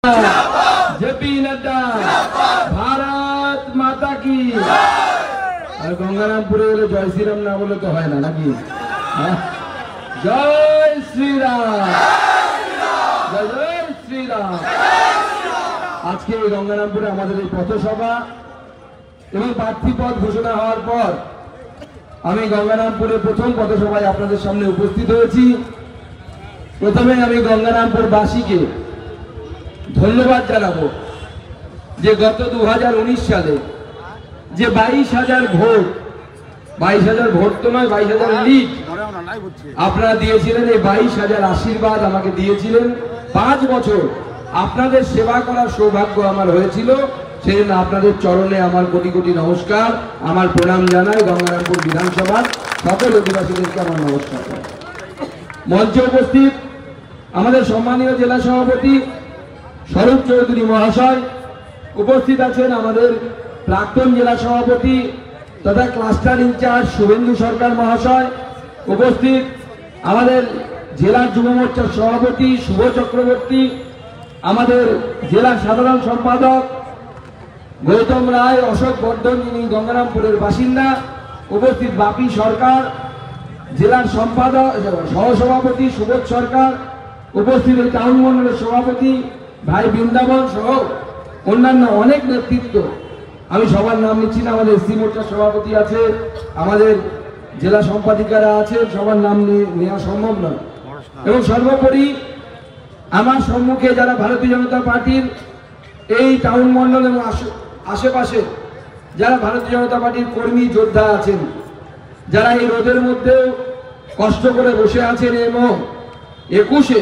JP Nadda Bharat माता की। और गंगारामपुरे जय श्री राम ना बोले तो है ना कि जय श्री राम जय श्री राम। आज के गंगारामपुरे हमारे पथसभा এবং প্রার্থী পদ ঘোষণা হওয়ার পর আমি গঙ্গারামপুরে প্রথম পথসভায় আপনাদের সামনে উপস্থিত হয়েছি। প্রথমে আমি গঙ্গারামপুরবাসীকে ধন্যবাদ জানাবো যে গত 2019 সালে যে 22,000 ভোট, 22,000 ভোট তো নয়, 22,000 লিড আপনারা দিয়েছিলেন। এই 22,000 আশীর্বাদ আমাকে দিয়েছিলেন। 5 বছর আপনাদের সেবা করার সৌভাগ্য আমার হয়েছিল। সেজন্য আপনাদের চরণে আমার কোটি কোটি নমস্কার, আমার প্রণাম জানাই। গঙ্গারামপুর বিধানসভার সকল অধিবাসীদেরকে আমার নমস্কার। মঞ্চে উপস্থিত আমাদের সম্মানীয় জেলা সভাপতি স্বরূপ চৌধুরী মহাশয়, উপস্থিত আছেন আমাদের প্রাক্তন জেলা সভাপতি তথা ক্লাস্টার ইনচার্জ শুভেন্দু সরকার মহাশয়, উপস্থিত আমাদের জেলার যুব মোর্চার সভাপতি শুভ চক্রবর্তী, আমাদের জেলার সাধারণ সম্পাদক গৌতম রায়, অশোক বর্ধন যিনি গঙ্গারামপুরের বাসিন্দা, উপস্থিত বাপি সরকার, জেলার সম্পাদক সহসভাপতি সুবোধ সরকার, উপস্থিত টাউন মন্ডলের সভাপতি ভাই বৃন্দাবন সহ অন্যান্য অনেক নেতৃত্ব। আমি সবার নাম নিচ্ছি না, আমাদের এসসি মোর্চার সভাপতি আছে, আমাদের জেলা সম্পাদিকারা আছে, সবার নাম নেওয়া সম্ভব নয়। এবং সর্বোপরি আমার সম্মুখে যারা ভারতীয় জনতা পার্টির এই টাউন মন্ডল এবং আশেপাশে যারা ভারতীয় জনতা পার্টির কর্মী যোদ্ধা আছেন, যারা এই রোদের মধ্যেও কষ্ট করে বসে আছেন এবং 21-এ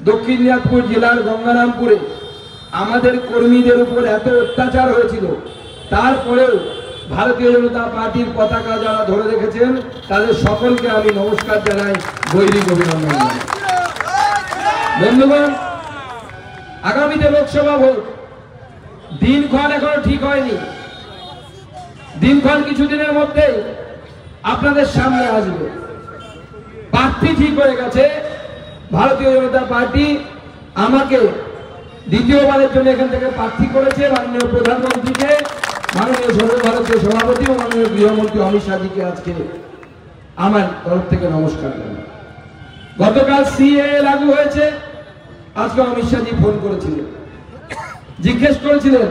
দক্ষিণ দিনাজপুর জেলার গঙ্গারামপুরে আমাদের কর্মীদের উপর এত অত্যাচার হয়েছিল, তারপরেও ভারতীয় জনতা পার্টির পতাকা যারা ধরে রেখেছেন তাদের সকলকে আমি নমস্কার জানাই, গৈরিক অভিনন্দন জানাই। বন্ধুগণ, আগামীতে লোকসভা ভোট, দিনক্ষণ এখনো ঠিক হয়নি। দিনক্ষণ কিছুদিনের মধ্যে আপনাদের সামনে আসবে। প্রার্থী ঠিক হয়ে গেছে। ভারতীয় জনতা পার্টি আমাকে দ্বিতীয়বারের জন্য এখান থেকে প্রার্থী করেছে। মাননীয় প্রধানমন্ত্রীকে, মাননীয় সর্বভারতীয় সভাপতি ও মাননীয় গৃহমন্ত্রী অমিত শাহজিকে আজকে আমার তরফ থেকে নমস্কার জানাই। গতকাল সিএ লাগু হয়েছে। আজকে অমিত শাহজি ফোন করেছিলেন, জিজ্ঞেস করেছিলেন।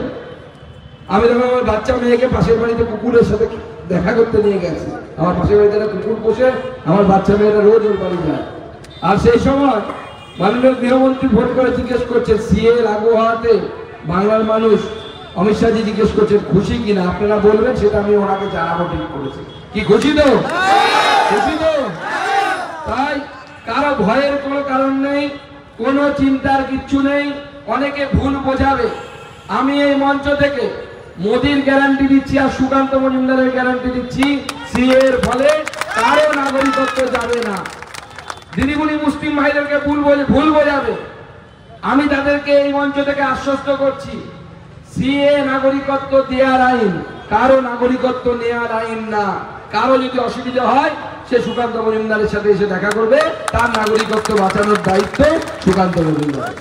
আমি তখন আমার বাচ্চা মেয়েকে পাশের বাড়িতে কুকুরের সাথে দেখা করতে নিয়ে গেছি। আমার পাশের বাড়িতে একটা কুকুর পোষে, আমার বাচ্চা মেয়েরা রোজ ওর বাড়ি যায়। আর সেই সময় মাননীয় গৃহমন্ত্রী ফোন করে জিজ্ঞেস করছেন সিএ লাগু হওয়াতে বাংলার মানুষ, অমিত শাহজি জিজ্ঞেস করছেন খুশি কিনা, আপনারা বলবেন, সেটা আমি ওনাকে জানাবো ঠিক করেছি। কি খুশি তো? খুশি তো? তাই কারো ভয়ের কোনো কারণ নেই, কোনো চিন্তার কিচ্ছু নেই। অনেকে ভুল বোঝাবে। আমি এই মঞ্চ থেকে মোদির গ্যারান্টি দিচ্ছি আর সুকান্ত মজুমদারের গ্যারান্টি দিচ্ছি, সিএ এর ফলে কারো নাগরিকত্ব যাবে না। দিদিগুলি মুসলিম ভাইদেরকে ভুল বোঝাবে। আমি তাদেরকে এই মঞ্চ থেকে আশ্বস্ত করছি, সিএ নাগরিকত্ব দেওয়ার আইন, কারো নাগরিকত্ব নেওয়ার আইন না। কারো যদি অসুবিধা হয় সে সুকান্ত মজুমদারের সাথে এসে দেখা করবে, তার নাগরিকত্ব বাঁচানোর দায়িত্ব সুকান্ত মজুমদার।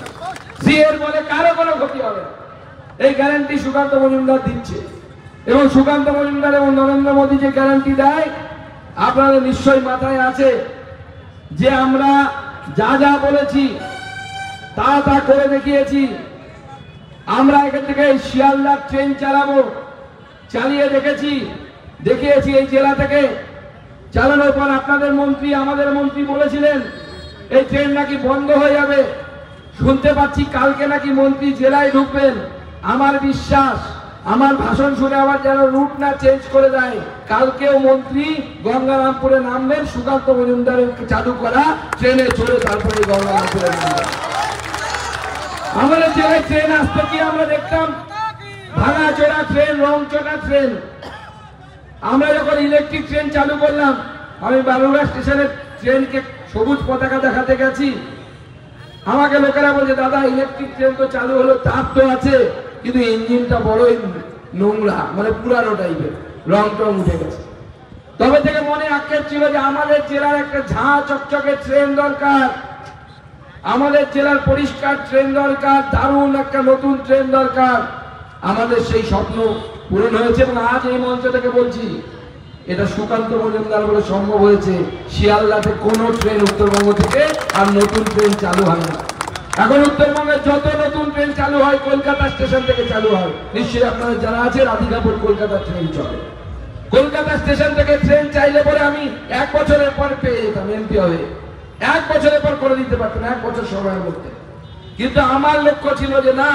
সিএ এর বলে কারো কোনো ক্ষতি হবে না, এই গ্যারান্টি সুকান্ত মজুমদার দিচ্ছে। এবং সুকান্ত মজুমদার এবং নরেন্দ্র মোদী যে গ্যারান্টি দেয়, আপনাদের নিশ্চয়ই মাথায় আছে যে আমরা যা যা বলেছি তা তা করে দেখিয়েছি। আমরা এখান থেকে শিয়ালদা ট্রেন চালাবো, চালিয়ে দেখিয়েছি। এই জেলা থেকে চালানোর পর আপনাদের মন্ত্রী, আমাদের মন্ত্রী বলেছিলেন এই ট্রেন নাকি বন্ধ হয়ে যাবে। শুনতে পাচ্ছি কালকে নাকি মন্ত্রী জেলায় ঢুকবেন। আমার বিশ্বাস, আমার ভাষণ শুনে আবার যেন রুট না চেঞ্জ করে দেয়, কালকেও মন্ত্রী গঙ্গারামপুরে নামবেন, সুকান্ত মজুমদারের চালু করা ট্রেনে চড়ে তারপরে গঙ্গারামপুরে নামবেন। আমাদের জেলায় ট্রেন আসতে কি আমরা দেখতাম ভাঙা চোরা ট্রেন, রং চোরা ট্রেন। আমরা যখন ইলেকট্রিক ট্রেন চালু করলাম, আমি বালুরঘাট স্টেশনের ট্রেনকে সবুজ পতাকা দেখাতে গেছি। আমাকে লোকেরা বলছে দাদা ইলেকট্রিক ট্রেন তো চালু হলো, তার তো আছে, কিন্তু ইঞ্জিনটা বড়ই নোংরা, মানে পুরানো টাইপের, রং টং উঠে গেছে। তবে থেকে মনে আক্ষেপ ছিল যে আমাদের জেলার একটা ঝাঁ চকচকে ট্রেন দরকার। আমাদের জেলার পরিষ্কার ট্রেন দরকার, দারুণ একটা নতুন ট্রেন দরকার। আমাদের সেই স্বপ্ন পূরণ হয়েছে এবং আজ এই মঞ্চ থেকে বলছি, এটা সুকান্ত মজুমদার বলে সম্ভব হয়েছে। শিয়ালদাতে কোনো ট্রেন উত্তরবঙ্গ থেকে আর নতুন ট্রেন চালু হয় না। এখন উত্তরবঙ্গে যত নতুন ট্রেন চালু হয় কলকাতা স্টেশন থেকে চালু হয়। নিশ্চয়ই আপনারা যারা আছে রাধিকাপুর কলকাতা ট্রেন চলে। কলকাতা স্টেশন থেকে ট্রেন চাইলে পরে আমি 1 বছরের পর পেয়ে যেতাম এমপি হবে, 1 বছরের পর করে দিতে পারতাম, 1 বছর সময়ের মধ্যে। কিন্তু আমার লক্ষ্য ছিল যে না,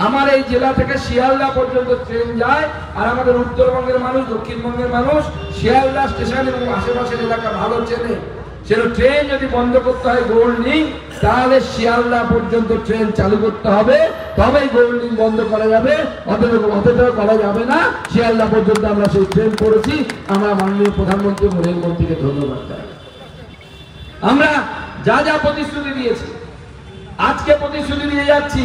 আমার এই জেলা থেকে শিয়ালদা পর্যন্ত ট্রেন যায়, আর আমাদের উত্তরবঙ্গের মানুষ, দক্ষিণবঙ্গের মানুষ শিয়ালদা স্টেশন এবং আশেপাশের এলাকা ভালো চেনে। সেটা ট্রেন যদি বন্ধ করতে হয় গোল্ডিং, তাহলে শিয়ালদা পর্যন্ত ট্রেন চালু করতে হবে, তবেই গোল্ডিং বন্ধ করা যাবে। অতটা করা যাবে না। শিয়ালদা পর্যন্ত আমরা সেই ট্রেন করেছি। আমরা মাননীয় প্রধানমন্ত্রী এবং রেলমন্ত্রীকে ধন্যবাদ জানাই। আমরা যা যা প্রতিশ্রুতি দিয়েছি, আজকে প্রতিশ্রুতি দিয়ে যাচ্ছি,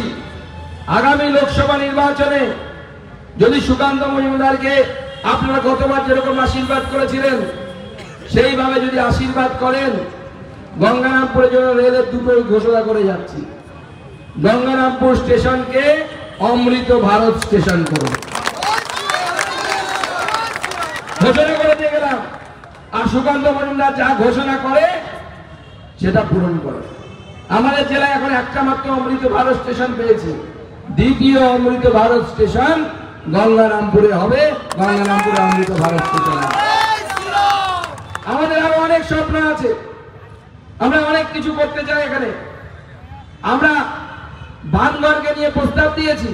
আগামী লোকসভা নির্বাচনে যদি সুকান্ত মজুমদারকে আপনারা গতবার যেরকম আশীর্বাদ করেছিলেন সেইভাবে যদি আশীর্বাদ করেন, গঙ্গারামপুরের জন্য রেলের দুটোই ঘোষণা করে যাচ্ছি। গঙ্গারামপুর স্টেশনকে অমৃত ভারত স্টেশন করুন, ঘোষণা করে দিয়ে গেলাম। আর সুকান্ত মজুমদার যা ঘোষণা করে সেটা পূরণ করে। আমাদের জেলায় এখন একটা মাত্র অমৃত ভারত স্টেশন পেয়েছে, দ্বিতীয় অমৃত ভারত স্টেশন গঙ্গারামপুরে হবে। গঙ্গারামপুরে অমৃত ভারত স্টেশন। আমাদের আরো অনেক স্বপ্ন আছে, আমরা অনেক কিছু করতে চাই এখানে। আমরা বানগড়কে নিয়ে প্রস্তাব দিয়েছি।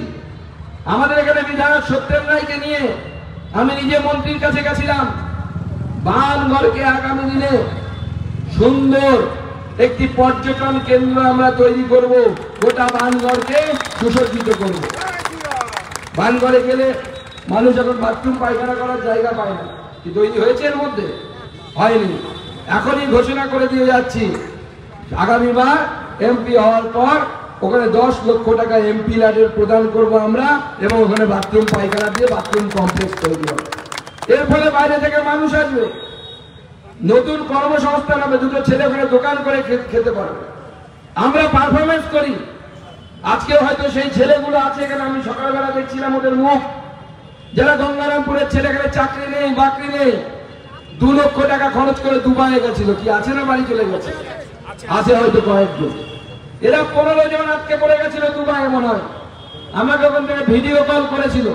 আমাদের এখানে বিধায়ক সত্যেন রায়কে নিয়ে আমি নিজে মন্ত্রীর কাছে গেছিলাম। বানগড়কে আগামী দিনে সুন্দর একটি পর্যটন কেন্দ্র আমরা তৈরি করব, গোটা বানগড়কে সুসজ্জিত করব। বানগড়ে গেলে মানুষ এখন বাথরুম পায়খানা করার জায়গা পায় না। কি তৈরি হয়েছে এর মধ্যে? হয়নি। এখনই ঘোষণা করে দিয়ে যাচ্ছি, আগামীবার এমপি হওয়ার পর ওখানে 10 লক্ষ টাকা এমপি ল্যাডের প্রদান করব আমরা, এবং ওখানে বাথরুম পায়খানা দিয়ে বাথরুম কমপ্লেক্স তৈরি হবে। এর ফলে বাইরে থেকে মানুষ আসবে, নতুন কর্মসংস্থান হবে, দুটো ছেলে ওখানে দোকান করে খেতে পারবে। আমরা পারফরমেন্স করি। আজকে হয়তো সেই ছেলেগুলো আছে এখানে, আমি সকালবেলা দেখছিলাম ওদের মুখ, যারা গঙ্গারামপুরের ছেলে, এখানে চাকরি নেই বাকরি নেই, 2 লক্ষ টাকা খরচ করে দুবাইয়ে গেছিল। কি আছে না বাড়ি চলে গেছে? আছে হয়তো কয়েকজন। এরা 15 জন আটকে পড়ে গেছিল দুবাইয়ে মনে হয়। আমাকে ওখান থেকে ভিডিও কল করেছিল।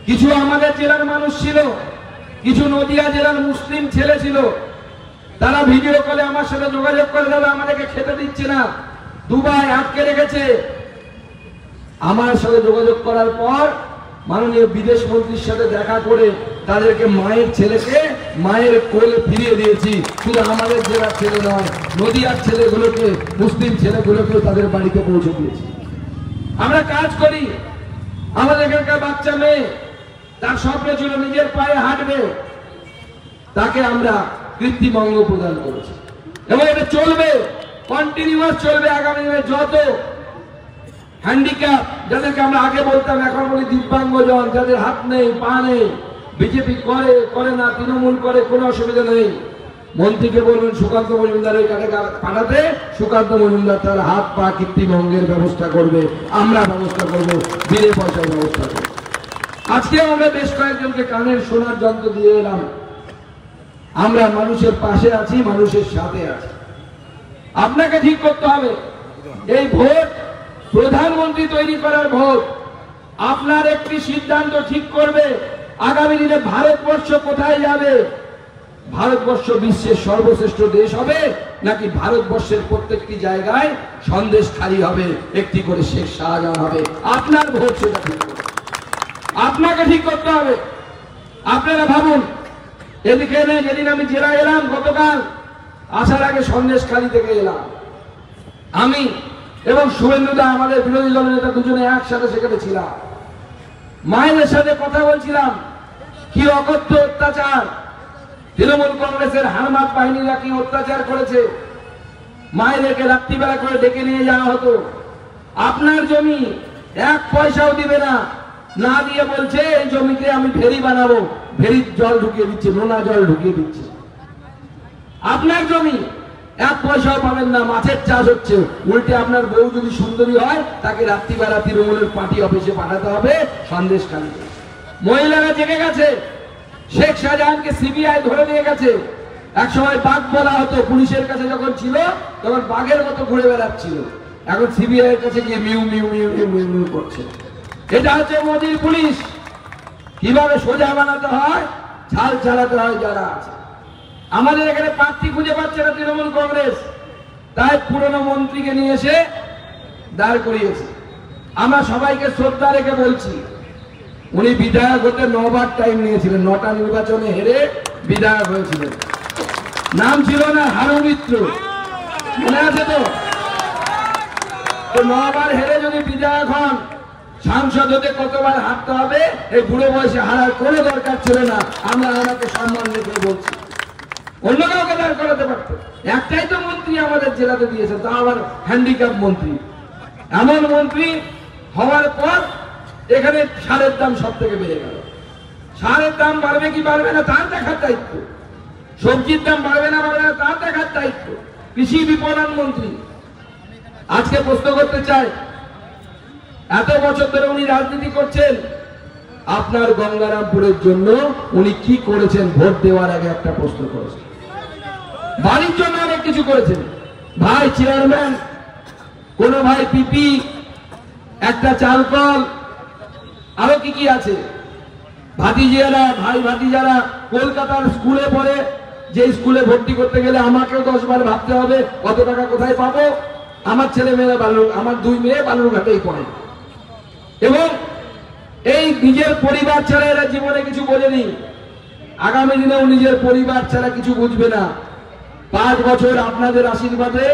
কিছু আমাদের জেলার মানুষ ছিল, কিছু নদিয়া জেলার মুসলিম ছেলে ছিল। তারা ভিডিও কলে আমার সাথে যোগাযোগ করে, দাদা আমাদেরকে খেতে দিচ্ছে না, দুবাই আটকে রেখেছে। আমার সাথে যোগাযোগ করার পর মাননীয় বিদেশ মন্ত্রীর সাথে দেখা করে তাদেরকে মায়ের ছেলেকে মায়ের কোলে ফিরিয়ে দিয়েছি। শুধু আমাদের জেলার ছেলে নয়, নদিয়ার ছেলেগুলোকে, মুসলিম ছেলেগুলোকেও তাদের বাড়িতে পৌঁছে দিয়েছি। আমরা কাজ করি। আমাদের এখানকার বাচ্চা মেয়ে, তার স্বপ্ন ছিল নিজের পায়ে হাঁটবে, তাকে আমরা কৃত্রিম অঙ্গ প্রদান করেছি এবং এটা চলবে, কন্টিনিউয়াস চলবে। আগামী দিনে যত হ্যান্ডিক্যাপ, যাদেরকে আমরা আগে বলতাম এখন বলি দিব্যাঙ্গজন, যাদের হাত নেই পা নেই, বিজেপি করে না, তৃণমূল করে, কোনো অসুবিধা নেই। মন্ত্রীকে বলবেন সুকান্ত মজুমদারের কাছে পাঠাতে, সুকান্ত মজুমদার তার হাত পা কৃত্রিম অঙ্গের ব্যবস্থা করবে, আমরা ব্যবস্থা করবো, বিলে পয়সার ব্যবস্থা করবো। আজকে আমরা বেশ কয়েকজনকে কানের শোনার যন্ত্র দিয়ে এলাম। আমরা মানুষের পাশে আছি, মানুষের সাথে আছি। আপনাকে ঠিক করতে হবে, এই ভোট প্রধানমন্ত্রী তৈরি করার ভোট। আপনার একটি সিদ্ধান্ত ঠিক করবে আগামী দিনে ভারতবর্ষ কোথায় যাবে। ভারতবর্ষ বিশ্বের সর্বশ্রেষ্ঠ দেশ হবে, নাকি ভারতবর্ষের প্রত্যেকটি জায়গায় সন্দেশখালী হবে, একটি করে শেখ শাহজাহান হবে। আপনার ভোট সেটা ঠিক করবে, আপনাকে ঠিক করতে হবে। আপনারা ভাবুন, এদিকে যেদিন আমি জেলা এলাম গতকাল, আসার আগে সন্দেশখালী থেকে এলাম আমি এবং শুভেন্দুদা, আমাদের বিরোধী দলের নেতা, দুজনে একসাথে সেখানে ছিলাম। মায়েদের সাথে কথা বলছিলাম, কি অকথ্য অত্যাচার তৃণমূল কংগ্রেসের হারমাত বাহিনীরা কি অত্যাচার করেছে। মায়েদেরকে রাত্রিবেলা করে ডেকে নিয়ে যাওয়া হতো। আপনার জমি 1 পয়সাও দিবে না, না দিয়ে বলছে এই জমিতে আমি ফেরি বানাবো, ফেরির জল ঢুকিয়ে দিচ্ছে, নোনা জল ঢুকিয়ে দিচ্ছে। আপনার জমি এক পয়সাও পাবেন না, মাছের চাষ হচ্ছে। উল্টে আপনার বউ যদি সুন্দরী হয় তাকে রাত্রিবেলা তৃণমূলের পার্টি অফিসে পাঠাতে হবে সন্দেশখালী। মহিলারা জেগে গেছে। শেখ শাহজাহানকে সিবিআই ধরে নিয়ে গেছে। একসময় বাঘ বলা হতো, পুলিশের কাছে যখন ছিল তখন বাঘের মতো ঘুরে বেড়াচ্ছিল, এখন সিবিআই এর কাছে গিয়ে mu mu mu mu mu mu করছে। এটা হচ্ছে মোদির পুলিশ। কিভাবে সোজা বানাতে হয়, ছাল চালাতে হয় যারা আছে। আমাদের এখানে প্রার্থী খুঁজে পাচ্ছে না তৃণমূল কংগ্রেস, তাই পুরনো মন্ত্রীকে নিয়ে এসে দাঁড় করিয়েছে। আমরা সবাইকে শ্রদ্ধা রেখে বলছি, উনি বিধায়ক হতে 9 বার টাইম নিয়েছিলেন, 9টা নির্বাচনে হেরে বিধায়ক হয়েছিলেন। নাম ছিল না হারু মিত্র, মনে আছে তো? 9 বার হেরে যদি বিধায়ক হন, সাংসদ হতে কতবার হারতে হবে? এই বুড়ো বয়সে হারার কোনো দরকার ছিল না। আমরা ওনাকে সম্মান রেখে বলছি, অন্য কাউকে দাঁড় করাতে পারতো। একটাই তো মন্ত্রী আমাদের জেলাতে দিয়েছে, তা আবার হ্যান্ডিক্যাপ মন্ত্রী। এমন মন্ত্রী হওয়ার পর এখানে সারের দাম সব থেকে বেড়ে গেল। সারের দাম বাড়বে কি বাড়বে না তার দেখার দায়িত্ব, সবজির দাম বাড়বে না তার দেখার দায়িত্ব কৃষি বিপণন মন্ত্রী। আজকে প্রশ্ন করতে চাই, এত বছর ধরে উনি রাজনীতি করছেন, আপনার গঙ্গারামপুরের জন্য উনি কি করেছেন? ভোট দেওয়ার আগে একটা প্রশ্ন করেছেন। বাড়ির জন্য অনেক কিছু করেছেন, ভাই চেয়ারম্যান, কোন ভাই পিপি, একটা চালকল, আরো কি কি আছে। ভাতিজিয়ারা, ভাই ভাতিজারা কলকাতার স্কুলে পড়ে, যে স্কুলে ভর্তি করতে গেলে আমাকেও 10 বার ভাবতে হবে কত টাকা কোথায় পাবো। আমার ছেলে মেয়েরা আমার 2 মেয়ে বালুরঘাটেই পড়ে, এবং এই নিজের পরিবার ছাড়া এরা জীবনে কিছু বোঝেনি। আগামী দিনেও নিজের পরিবার ছাড়া কিছু বুঝবে না। 5 বছর আপনাদের আশীর্বাদে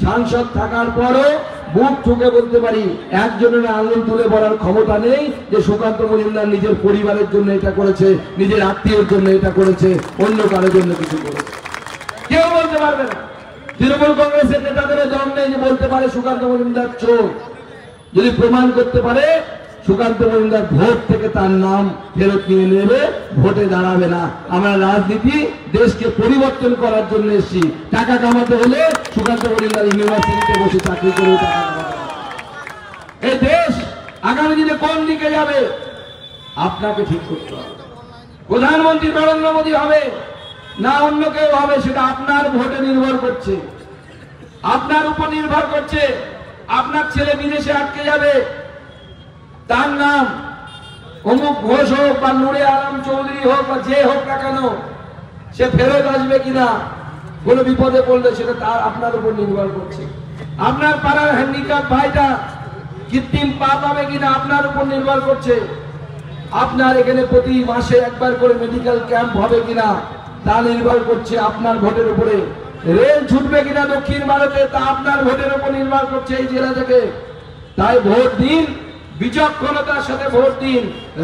সাংসদ থাকার পরও বুক ঠুকে বলতে পারি, একজনের আঙুল তুলে বলার ক্ষমতা নেই যে সুকান্ত মজুমদার নিজের পরিবারের জন্য এটা করেছে, নিজের আত্মীয়ের জন্য এটা করেছে, অন্য কারোর জন্য কিছু করেছে। কেউ বলতে পারবে না। তৃণমূল কংগ্রেসের নেতাদের দম নেই যে বলতে পারে সুকান্ত মজুমদার চোর। যদি প্রমাণ করতে পারে সুকান্ত মজুমদার ভোট থেকে তার নাম ফেরত নিয়ে নেবে, ভোটে দাঁড়াবে না। আমরা রাজনীতি দেশকে পরিবর্তন করার জন্য এসেছি। টাকা কামাতে হলে সুকান্ত মজুমদার ইউনিভার্সিটিতে বসে চাকরি করে টাকা কামাতে হবে। এই দেশ আগামী দিনে কোন দিকে যাবে আপনাকে ঠিক করতে হবে। প্রধানমন্ত্রী নরেন্দ্র মোদী হবে না অন্য কেউ হবে, সেটা আপনার ভোটে নির্ভর করছে, আপনার উপর নির্ভর করছে। আপনার ছেলে বিদেশে আটকে যাবে, তার নাম অমুক ঘোষ হোক বা নুরে আলম চৌধুরী হোক বা যে হোক না কেন, সে ফেরত আসবে কিনা, কোনো বিপদে পড়লে সেটা তার আপনার উপর নির্ভর করছে। আপনার পাড়ার হ্যান্ডিক্যাপ ভাইটা কৃত্রিম পা পাবে কিনা আপনার উপর নির্ভর করছে। আপনার এখানে প্রতি মাসে একবার করে মেডিকেল ক্যাম্প হবে কিনা তা নির্ভর করছে আপনার ভোটের উপরে। রেল ছুটবে কিনা দক্ষিণ ভারতে তা আপনার ভোটের উপর নির্ভর করছে এই জেলা থেকে। তাই ভোট দিন, বিচক্ষণতার সাথে ভোট দিন,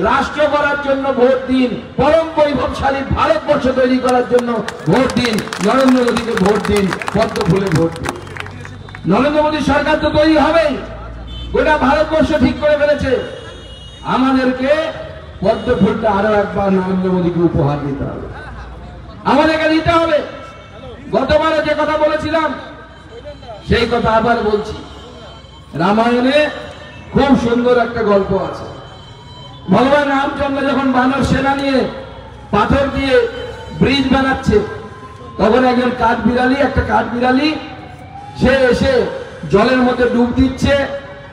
রাষ্ট্র করার জন্য ভোট দিন, পরম বৈভবশালী ভারতবর্ষ তৈরি করার জন্য ভোট দিন, নরেন্দ্র মোদীকে ভোট দিন, পদ্ম ফুলে ভোট দিন। নরেন্দ্র মোদী সরকার তো তৈরি হবেই, গোটা ভারতবর্ষ ঠিক করে ফেলেছে। আমাদেরকে পদ্ম ফুলটা আরো একবার নরেন্দ্র মোদীকে উপহার দিতে হবে, আমাদেরকে দিতে হবে। গতবারে যে কথা বলেছিলাম সেই কথা আবার বলছি। রামায়ণে খুব সুন্দর একটা গল্প আছে। ভগবান রামচন্দ্র যখন বানর সেনা নিয়ে পাথর দিয়ে ব্রিজ বানাচ্ছে, তখন একজন কাঠবিড়ালি, একটা কাঠবিড়ালি সে এসে জলের মধ্যে ডুব দিচ্ছে,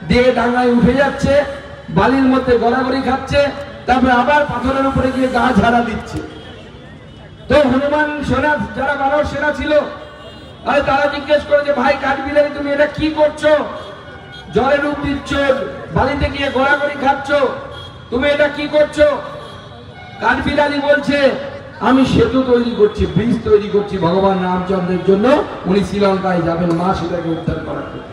দিয়ে ডাঙায় উঠে যাচ্ছে, বালির মধ্যে গড়াগড়ি খাচ্ছে, তারপরে আবার পাথরের উপরে গিয়ে গা ঝাড়া দিচ্ছে। তো হনুমান সেনা, যারা বানর সেনা ছিল, আরে তারা জিজ্ঞেস করে যে ভাই কাঠবিড়ালি তুমি এটা কি করছো? জলে ডুব দিচ্ছ, বালিতে গিয়ে গড়াগড়ি খাচ্ছ, তুমি এটা কি করছো? কাঠবিড়ালি বলছে আমি সেতু তৈরি করছি, ব্রিজ তৈরি করছি ভগবান রামচন্দ্রের জন্য, উনি শ্রীলঙ্কায় যাবেন মা সীতাকে উদ্ধার করার জন্য।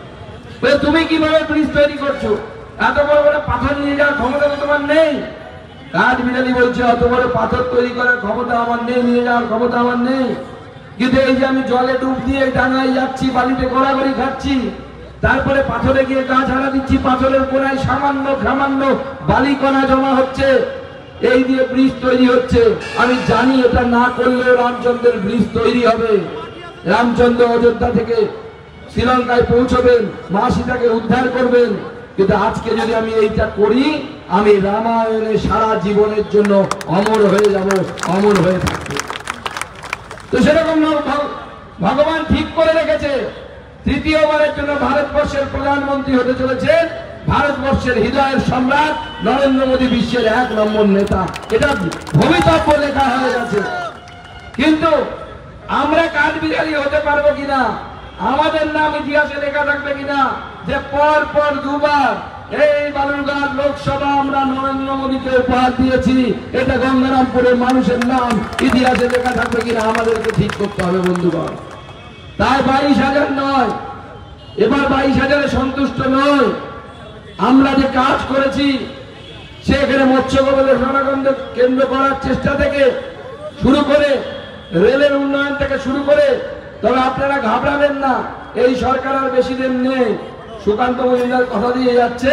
তুমি কিভাবে ব্রিজ তৈরি করছো? এত বড় বড় পাথর নিয়ে যাওয়ার ক্ষমতা তো তোমার নেই। কাঠবিড়ালি বলছে অত বড় পাথর তৈরি করার ক্ষমতা আমার নেই, নিয়ে যাওয়ার ক্ষমতা আমার নেই, কিন্তু এই যে আমি জলে ডুব দিয়ে ডাঙায় যাচ্ছি, বালিতে গড়াগড়ি খাচ্ছি, তারপরে পাথরে গিয়ে গা ঝাড়া দিচ্ছি, পাথরের কোনায় সামান্য বালি কণা জমা হচ্ছে, এই দিয়ে ব্রিজ তৈরি হচ্ছে। আমি জানি এটা না করলেও রামচন্দ্রের ব্রিজ তৈরি হবে, রামচন্দ্র অযোধ্যা থেকে শ্রীলঙ্কায় পৌঁছবেন, মা সীতাকে উদ্ধার করবেন। কিন্তু আজকে যদি আমি এইটা করি, আমি রামায়ণে সারা জীবনের জন্য অমর হয়ে যাব, অমর হয়ে থাকবো। তো সেরকম ভগবান ঠিক করে রেখেছে, তৃতীয়বারের জন্য ভারতবর্ষের প্রধানমন্ত্রী হতে চলেছেন ভারতবর্ষের হৃদয়ের সম্রাট নরেন্দ্র মোদী, বিশ্বের 1 নম্বর নেতা। এটা ভবিতব্য লেখা হয়ে গেছে। কিন্তু আমরা কাঠবিড়ালি হতে পারবো কিনা, আমাদের নাম ইতিহাসে লেখা থাকবে কিনা যে পর পর দুবার এই বালুরঘাট লোকসভা আমরা নরেন্দ্র মোদীকে উপহার দিয়েছি, এটা গঙ্গারামপুরের মানুষের নাম ইতিহাসে লেখা থাকবে কিনা আমাদেরকে ঠিক করতে হবে বন্ধুগণ। তাই 22,000 নয়, এবার 22,000-এ সন্তুষ্ট নয়। আমরা যে কাজ করেছি সেখানে মৎস্য গবেষণা কেন্দ্র করার চেষ্টা থেকে শুরু করে রেলের উন্নয়ন থেকে শুরু করে, তবে আপনারা ঘাবড়াবেন না, এই সরকার আর বেশি দিন নেই। সুকান্ত মজুমদার কথা দিয়ে যাচ্ছে,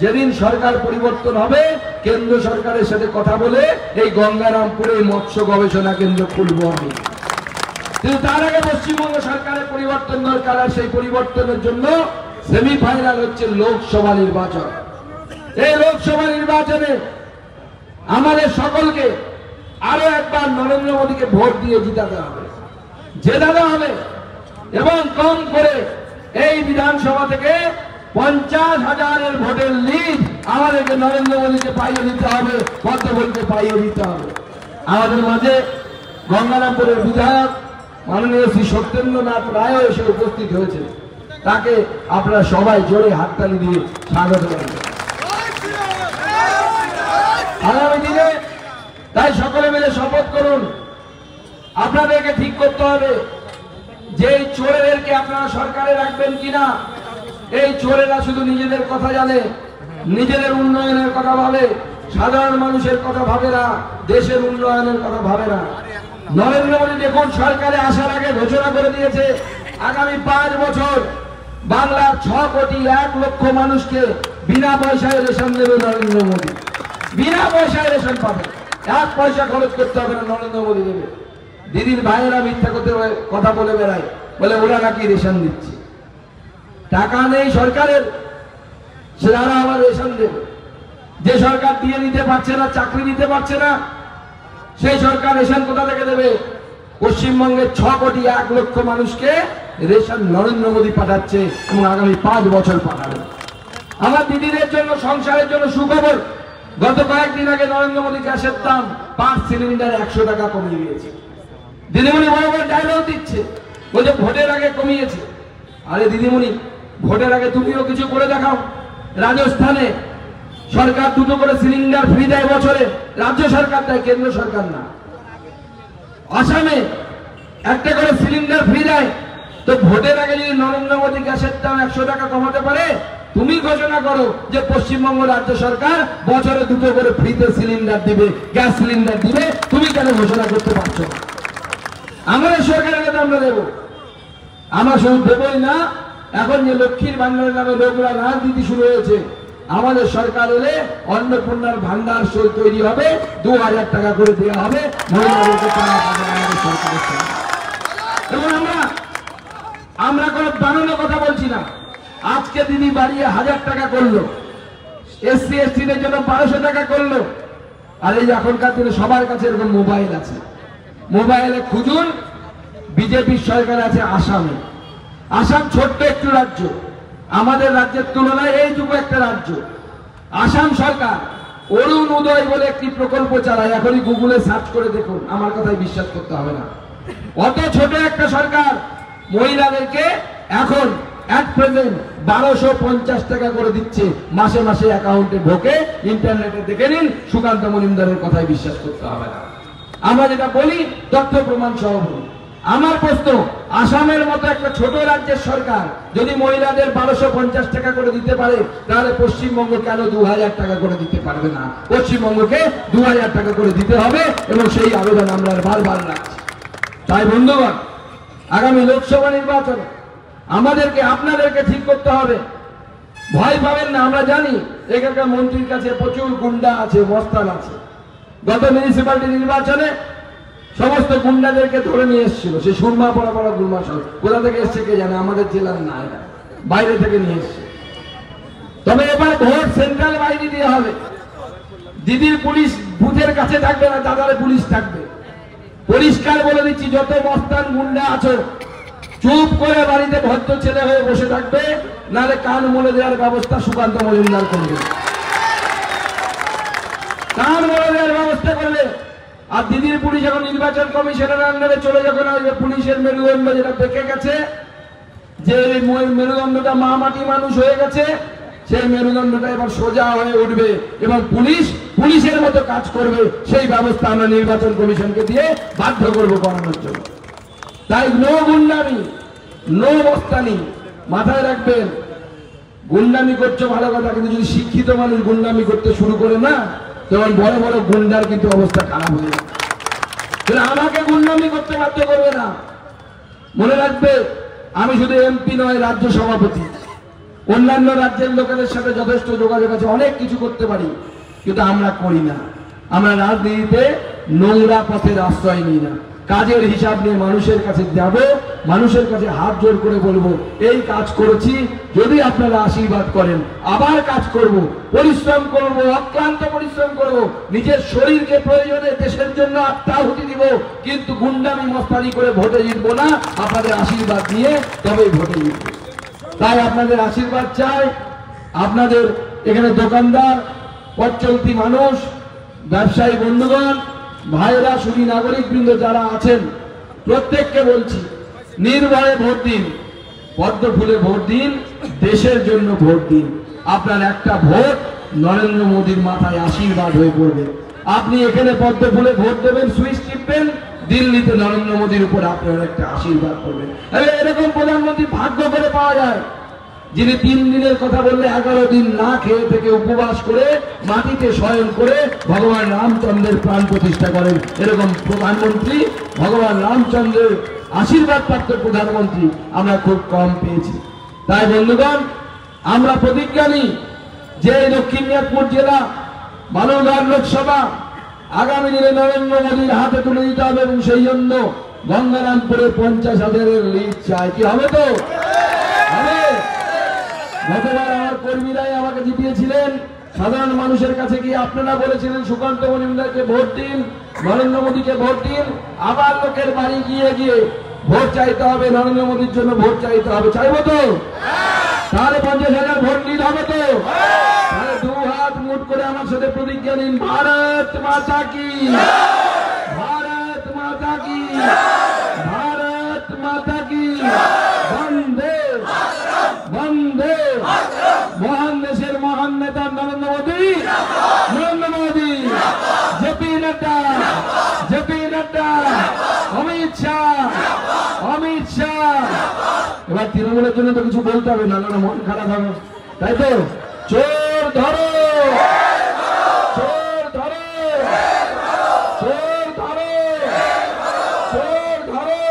যেদিন সরকার পরিবর্তন হবে কেন্দ্র সরকারের সাথে কথা বলে এই গঙ্গারামপুরে মৎস্য গবেষণা কেন্দ্র খুলব আমি। কিন্তু তার আগে পশ্চিমবঙ্গ সরকারের পরিবর্তন দরকার, আর সেই পরিবর্তনের জন্য সেমিফাইনাল হচ্ছে লোকসভা নির্বাচন। এই লোকসভা নির্বাচনে আমাদের সকলকে আরো একবার নরেন্দ্র মোদীকে ভোট দিয়ে জিতাতে হবে, জেতাতে হবে, এবং কম করে এই বিধানসভা থেকে 50,000-এর ভোটের লিড আমাদেরকে নরেন্দ্র মোদীকে পাইয়ে দিতে হবে, পদ্মফুলকে পাইয়ে দিতে হবে। আমাদের মাঝে গঙ্গারামপুরের বিধায়ক মাননীয় শ্রী সত্যেন্দ্রনাথ রায় এসে উপস্থিত হয়েছে, তাকে আপনারা সবাই জোরে হাততালি দিয়ে স্বাগত জানাবেন। আগামী দিনে তাই সকলে মিলে শপথ করুন, আপনাদেরকে ঠিক করতে হবে যে এই চোরেদেরকে আপনারা সরকারে রাখবেন কিনা। এই চোরেরা শুধু নিজেদের কথা জানে, নিজেদের উন্নয়নের কথা ভাবে, সাধারণ মানুষের কথা ভাবে না, দেশের উন্নয়নের কথা ভাবে না। নরেন্দ্র মোদী দেখুন সরকারে আসার আগে ঘোষণা করে দিয়েছে আগামী 5 বছর বাংলার 6 কোটি 1 লক্ষ মানুষকে বিনা পয়সায় রেশন দেবে নরেন্দ্র মোদী। বিনা পয়সায় রেশন পাবে, 1 পয়সা খরচ করতে হবে না, নরেন্দ্র মোদী দেবে। দিদির ভাইয়েরা মিথ্যা কথা বলে বেড়ায়, বলে ওরা নাকি রেশন দিচ্ছে। টাকা নেই সরকারের, সেরা আবার রেশন দেবে। যে সরকার দিয়ে দিতে পারছে না, চাকরি দিতে পারছে না, সেই সরকার রেশন কোথা থেকে দেবে? পশ্চিমবঙ্গের 6 কোটি 1 লক্ষ মানুষকে রেশন নরেন্দ্র মোদী পাঠাচ্ছে এবং আগামী 5 বছর পাঠাবে। আমার দিদিদের জন্য, সংসারের জন্য সুখবর, গত কয়েকদিন আগে নরেন্দ্র মোদী গ্যাসের দাম 5 সিলিন্ডার 100 টাকা কমিয়ে দিয়েছে। দিদিমণি বড় বড় ডায়লগ দিচ্ছে, বলছে ভোটের আগে কমিয়েছে। আরে দিদিমণি, ভোটের আগে তুমিও কিছু করে দেখাও। রাজস্থানে সরকার 2টো করে সিলিন্ডার ফ্রি দেয় বছরে, রাজ্য সরকার দেয়, কেন্দ্র সরকার না। আসামে 1টা করে সিলিন্ডার ফ্রি দেয়। তো ভোটের আগে যদি নরেন্দ্র মোদী গ্যাসের দাম 100 টাকা কমাতে পারে, তুমি ঘোষণা করো যে পশ্চিমবঙ্গ রাজ্য সরকার বছরে 2টো করে ফ্রিতে সিলিন্ডার দিবে, গ্যাস সিলিন্ডার দিবে। তুমি কেন ঘোষণা করতে পারছো? আমাদের সরকারের কাছে আমরা দেবো। আমরা শুধু দেবই না, এখন যে লক্ষ্মীর ভান্ডারের নামে লোকরা রাজনীতি শুরু হয়েছে, আমাদের সরকার এলে অন্নপূর্ণার ভান্ডার তৈরি হবে, 2000 টাকা করে দেওয়া হবে মহিলাদেরকে। এবং আমরা কোনো বানানো কথা বলছি না। আজকে দিদি বাড়িয়ে 1000 টাকা করলো, এসসি এসটিদের জন্য 1200 টাকা করলো। আর এই এখনকার দিনে সবার কাছে এরকম মোবাইল আছে, মোবাইলে খুঁজুন বিজেপির সরকার আছে আসামে। আসাম ছোট্ট একটু রাজ্য, আমাদের রাজ্যের তুলনায় এইটুকু একটা রাজ্য। আসাম সরকার অরুণ উদয় বলে একটি প্রকল্প চালায়, এখনই গুগলে সার্চ করে দেখুন, আমার কথায় বিশ্বাস করতে হবে না। অত ছোট একটা সরকার মহিলাদেরকে এখন এট প্রেজেন্ট 1250 টাকা করে দিচ্ছে মাসে মাসে অ্যাকাউন্টে ঢোকে। ইন্টারনেটে দেখে নিন, সুকান্ত মজুমদারের কথায় বিশ্বাস করতে হবে না। আমরা যেটা বলি তথ্য প্রমাণ সহ বলি। আমার প্রশ্ন, আসামের মতো একটা ছোট রাজ্যের সরকার যদি মহিলাদের 1250 টাকা করে দিতে পারে, তাহলে পশ্চিমবঙ্গ কেন 2000 টাকা করে দিতে পারবে না? পশ্চিমবঙ্গকে 2000 টাকা করে দিতে হবে এবং সেই আবেদন আমরা বারবার রাখছি। তাই বন্ধুগণ, আগামী লোকসভা নির্বাচনে আমাদেরকে, আপনাদেরকে ঠিক করতে হবে। ভয় পাবেন না, আমরা জানি এখানকার মন্ত্রীর কাছে প্রচুর গুন্ডা আছে, মস্তান আছে। গত মিউনিসিপ্যালিটি নির্বাচনে সমস্ত গুন্ডাদেরকে ধরে নিয়ে এসেছিল, সে সুরমা পড়া পড়া গুরমা সব কোথা থেকে এসছে কে জানে, আমাদের জেলার না, বাইরে থেকে নিয়ে এসছে। তবে এবার ভোট সেন্ট্রাল বাইরে দিয়ে হবে। দিদির পুলিশ বুথের কাছে থাকবে না, দাদারে পুলিশ থাকবে। পরিষ্কার বলে দিচ্ছি, যত মস্তান গুন্ডা আছো চুপ করে বাড়িতে ভদ্র ছেলে হয়ে বসে থাকবে, নাহলে কান মলে দেওয়ার ব্যবস্থা সুকান্ত মজুমদার করবে, কান মলে দেওয়ার ব্যবস্থা করবে। আর দিদির পুলিশ এখন নির্বাচন কমিশনের আন্ডারে চলে যখন আসবে, পুলিশের মেরুদণ্ড যেটা দেখে গেছে যে মেরুদণ্ডটা মা মাটি মানুষ হয়ে গেছে, সেই মেরুদণ্ডটা এবার সোজা হয়ে উঠবে এবং পুলিশের মতো কাজ করবে। সেই ব্যবস্থা আমরা নির্বাচন কমিশনকে দিয়ে বাধ্য করবো করানোর জন্য। তাই নো গুন্ডামি, নো মস্তানি, মাথায় রাখবেন। গুন্ডামি করছো ভালো কথা, কিন্তু যদি শিক্ষিত মানুষ গুন্ডামি করতে শুরু করে না, তখন বড় বড় গুন্ডার কিন্তু অবস্থা খারাপ হয়ে যাবে। আমাকে গুন্ডামি করতে বাধ্য করবে না। মনে রাখবে, আমি শুধু এমপি নয়, রাজ্য সভাপতি। অন্যান্য রাজ্যের লোকেদের সাথে যথেষ্ট যোগাযোগ আছে, অনেক কিছু করতে পারি, কিন্তু আমরা করি না। আমরা রাজনীতিতে নোংরা পথের আশ্রয় নিই না। কাজের হিসাব নিয়ে মানুষের কাছে যাব, মানুষের কাছে হাত জোর করে বলবো এই কাজ করেছি, যদি আপনারা আশীর্বাদ করেন আবার কাজ করব, পরিশ্রম করব, অক্লান্ত পরিশ্রম করব, নিজের শরীরকে প্রয়োজনে দেশের জন্য আত্মাহুতি দিব, কিন্তু গুন্ডামি মস্তানি করে ভোটে জিতবো না। আপনাদের আশীর্বাদ নিয়ে তবেই ভোটে জিতবো। তাই আপনাদের আশীর্বাদ চাই। আপনাদের এখানে দোকানদার, পথ চলতি মানুষ, ব্যবসায়ী বন্ধুগণ, ভাইরা, সুধী নাগরিক বৃন্দ যারা আছেন, প্রত্যেককে বলছি নির্ভয়ে ভোট দিন, পদ্ম ফুলে ভোট দিন, দেশের জন্য ভোট দিন। আপনার একটা ভোট নরেন্দ্র মোদীর মাথায় আশীর্বাদ হয়ে পড়বে। আপনি এখানে পদ্ম ফুলে ভোট দেবেন, সুইচ টিপবেন, দিল্লিতে নরেন্দ্র মোদীর উপর আপনার একটা আশীর্বাদ করবেন। এরকম প্রধানমন্ত্রী ভাগ্য করে পাওয়া যায়, যিনি 3 দিনের কথা বললে 11 দিন না খেয়ে থেকে উপবাস করে মাটিতে শয়ন করে ভগবান রামচন্দ্রের প্রাণ প্রতিষ্ঠা করেন। এরকম প্রধানমন্ত্রী, ভগবান রামচন্দ্রের আশীর্বাদ প্রাপ্ত প্রধানমন্ত্রী আমরা খুব কম পেয়েছি। তাই বন্ধুগণ, আমরা প্রতিজ্ঞা নিই যে দক্ষিণ দিনাজপুর জেলা বালুরঘাট লোকসভা আগামী দিনে নরেন্দ্র মোদীর হাতে তুলে দিতে হবে, এবং সেই জন্য গঙ্গারামপুরে 50,000-এর লিড চাই। কি হবে তো? হবে। গতবার আমার কর্মীরাই আমাকে জিতিয়েছিলেন। সাধারণ মানুষের কাছে গিয়ে আপনারা বলেছিলেন সুকান্ত মজুমদারকে ভোট দিন, নরেন্দ্র মোদীকে ভোট দিন। আবার লোকের বাড়ি গিয়ে গিয়ে ভোট চাইতে হবে, নরেন্দ্র মোদীর জন্য ভোট চাইতে হবে। চাইবো তো? তাহলে 50,000 ভোট লিড হবে তো? তাহলে 2 হাত মুঠ করে আমার সাথে প্রতিজ্ঞা নিন, ভারত মাতা কি, ভারত মাতা কি, ভারত মাতা কি, বন্দে বন্দে। মহান দেশের মহান নেতা নরেন্দ্র মোদী, নরেন্দ্র মোদী, জেপি নাড্ডা, জেপি নাড্ডা, অমিত শাহ, অমিত শাহ। এবার তৃণমূলের জন্য তো কিছু বলতে হবে না, না মন খারাপ হবে, তাই তো? চোর ধরো, চোর ধরো, চোর ধরো, চোর ধরো।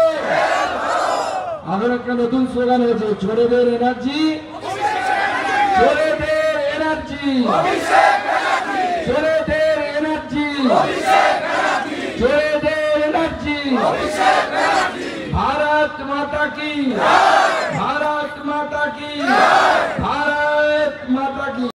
আবার একটা নতুন স্লোগান হয়েছে, চোরেদের এনার্জি, চোরেদের এনার্জি, চোরেদের এনার্জি, চোরেদের এনার্জি। भारत माता की, भारत माता की, भारत